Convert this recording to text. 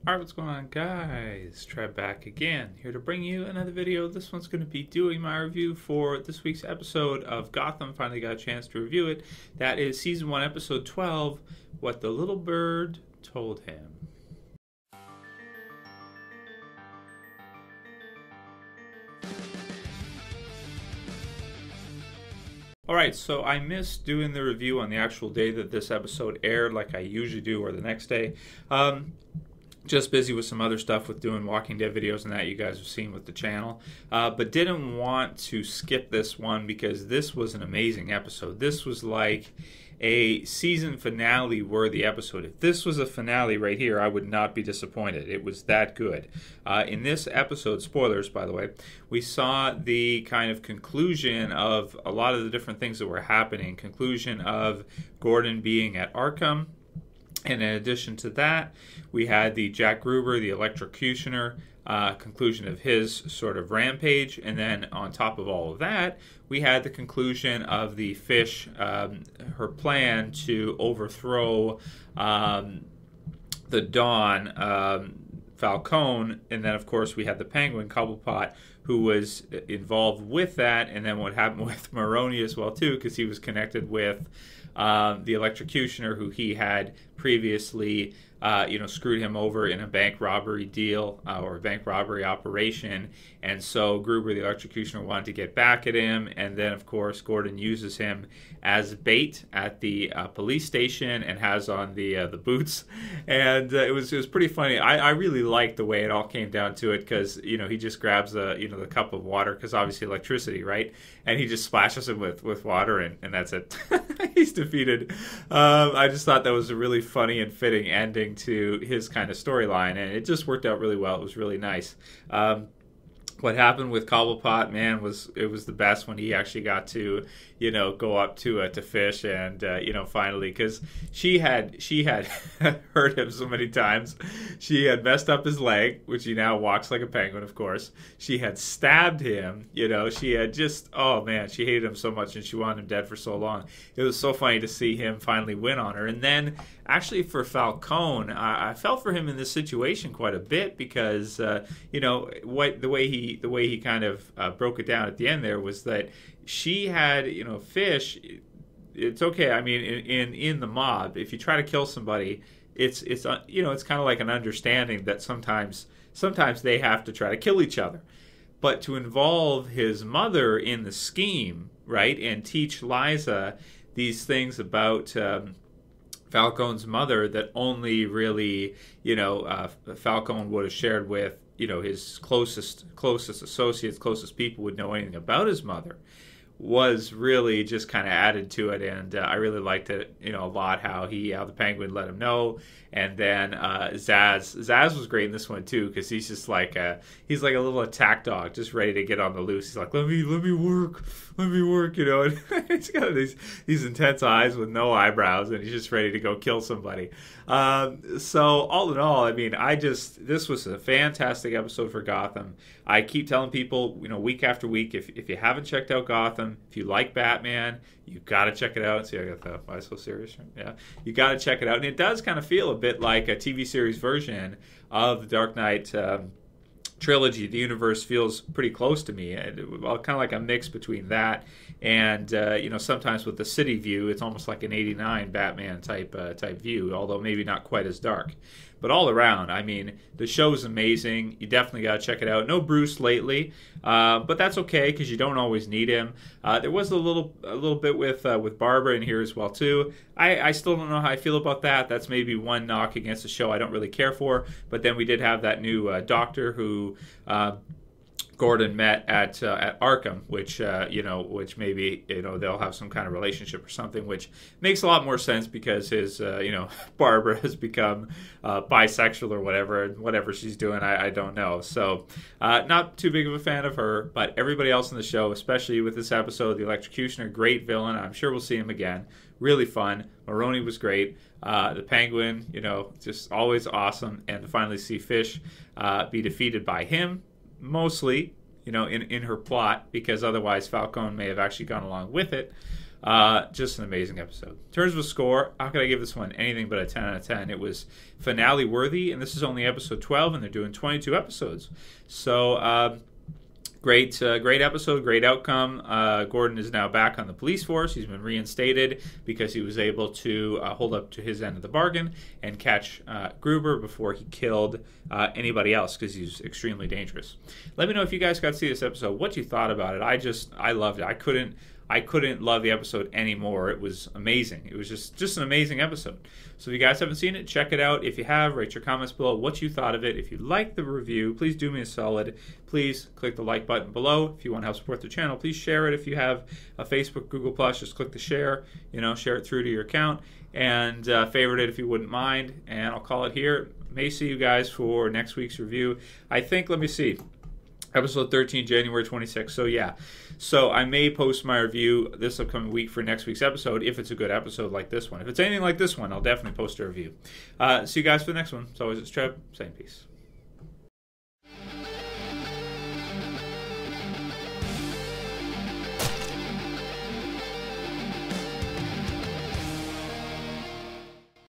Alright, what's going on, guys? Trev back again, here to bring you another video. This one's going to be doing my review for this week's episode of Gotham. Finally got a chance to review it. That is Season 1, Episode 12, What the Little Bird Told Him. Alright, so I missed doing the review on the actual day that this episode aired, like I usually do, or the next day. Just busy with some other stuff with doing Walking Dead videos and that you guys have seen with the channel. But didn't want to skip this one because this was an amazing episode. This was like a season finale worthy episode. If this was a finale right here, I would not be disappointed. It was that good. In this episode, spoilers by the way, we saw the kind of conclusion of a lot of the different things that were happening. Conclusion of Gordon being at Arkham. And in addition to that, we had the Jack Gruber, the Electrocutioner, conclusion of his sort of rampage. And then on top of all of that, we had the conclusion of the Fish, her plan to overthrow the Dawn, Falcone. And then, of course, we had the Penguin, Cobblepot, who was involved with that. And then what happened with Maroni as well, too, because he was connected with the Electrocutioner, who he had previously, screwed him over in a bank robbery deal or a bank robbery operation. And so Gruber, the Electrocutioner, wanted to get back at him. And then, of course, Gordon uses him as bait at the police station and has on the boots. And it was pretty funny. I really liked the way it all came down to it because, he just grabs the cup of water because obviously electricity, right? And he just splashes him with water and that's it. He's defeated. I just thought that was a really funny and fitting ending to his kind of storyline, and it just worked out really well. It was really nice. What happened with Cobblepot, man, was the best when he actually got to, go up to Fish and, finally, because she had hurt him so many times. She had messed up his leg, which he now walks like a penguin, of course. She had stabbed him, she had just, oh man, she hated him so much and she wanted him dead for so long. It was so funny to see him finally win on her. And then, actually for Falcone, I felt for him in this situation quite a bit because, the way he kind of broke it down at the end there was that she had, Fish. It's okay. I mean, in the mob, if you try to kill somebody, it's it's kind of like an understanding that sometimes they have to try to kill each other. But to involve his mother in the scheme, right, and teach Liza these things about Falcone's mother that only really, Falcone would have shared with, his closest associates, closest people would know anything about his mother, was really just kind of added to it. And I really liked it, a lot, how the Penguin let him know. And then Zsaz was great in this one too, because he's just like he's like a little attack dog, just ready to get on the loose. He's like, let me work, And he's got these intense eyes with no eyebrows, and he's just ready to go kill somebody. So all in all, I mean, this was a fantastic episode for Gotham. I keep telling people, week after week, if you haven't checked out Gotham, if you like Batman, you've got to check it out. See, I got that. Why so serious? Yeah, you got to check it out, and it does kind of feel a bit like a TV series version of the Dark Knight trilogy. The universe feels pretty close to me. Well, kind of like a mix between that and sometimes with the city view, it's almost like an '89 Batman type view, although maybe not quite as dark. But all around, I mean, the show's amazing. You definitely got to check it out. No Bruce lately, but that's okay because you don't always need him. There was a little bit with Barbara in here as well too. I still don't know how I feel about that. That's maybe one knock against the show I don't really care for. But then we did have that new doctor who Gordon met at Arkham, which maybe they'll have some kind of relationship or something, which makes a lot more sense because his Barbara has become bisexual or whatever, and whatever she's doing, I don't know. So not too big of a fan of her, but everybody else in the show, especially with this episode, the Electrocutioner, great villain. I'm sure we'll see him again. Really fun. Maroni was great. The Penguin, just always awesome, and to finally see Fish be defeated by him. Mostly, in her plot, because otherwise Falcone may have actually gone along with it. Just an amazing episode. In terms of a score, how could I give this one anything but a 10 out of 10? It was finale worthy, and this is only episode 12, and they're doing 22 episodes. So, great episode, great outcome. Gordon is now back on the police force. He's been reinstated because he was able to hold up to his end of the bargain and catch Gruber before he killed anybody else, because he's extremely dangerous. Let me know if you guys got to see this episode, what you thought about it. I loved it. I couldn't love the episode anymore. It was amazing. It was just an amazing episode. So if you guys haven't seen it, check it out. If you have, write your comments below what you thought of it. If you liked the review, please do me a solid. Please click the like button below. If you want to help support the channel, please share it. If you have a Facebook, Google+, just click the share. Share it through to your account. And favorite it if you wouldn't mind. And I'll call it here. May see you guys for next week's review. I think, let me see. Episode 13, January 26th. So, yeah. So, I may post my review this upcoming week for next week's episode if it's a good episode like this one. If it's anything like this one, I'll definitely post a review. See you guys for the next one. As always, it's Trev saying peace.